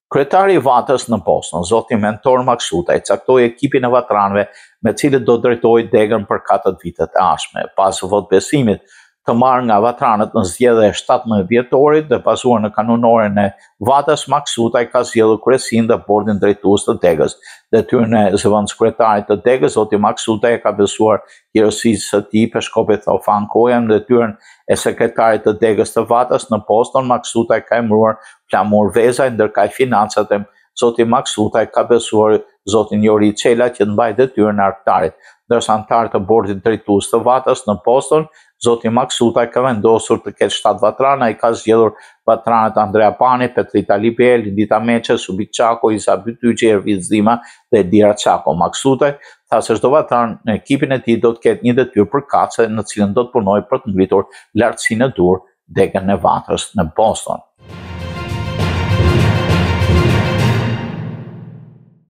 Kryetari I Vatës në Boston, zoti Mentor Maksutaj, caktoi ekipin e vatranëve me cilët do drejtojë degën për 4 vitet e ardhshme. Pas votbesimit të marrë nga vatranët në zgjedhjen e 17 dhjetorit dhe bazuar në kanonoren e Vatës, Maksutaj ka zgjedhur kryesin dhe bordin drejtues të degës. Detyrën e zëvendëskretarit të degës, zoti Maksutaj ka besuar hirësisë së tij Peshkopi Theofan Kojan, detyrën e sekretarit të degës të Vatës në Boston. Maksutaj ka emëruar Flamur Vezaj, ndërkaq financat e zoti Maksutaj ka besuar zotin Jori Çela që të mbajë detyrën e arktarit. Ndërsa antarët e bordit drejtues të Vatës në Boston, zoti Maksutaj ka vendosur të ketë 7 vatrana. Ai ka zgjedhur vatranët Andrea Pani, Petrita Libel, Lindita Meçe, Subik Çako, Isa Bytyqi, Erviz Zima dhe Dira Çako. Maksutaj tha se çdo vatran në ekipin e tij do të ketë një detyrë përkatëse në cilën do të punojë për të ngritur lartësinë e dur degën e Vatrës në Boston.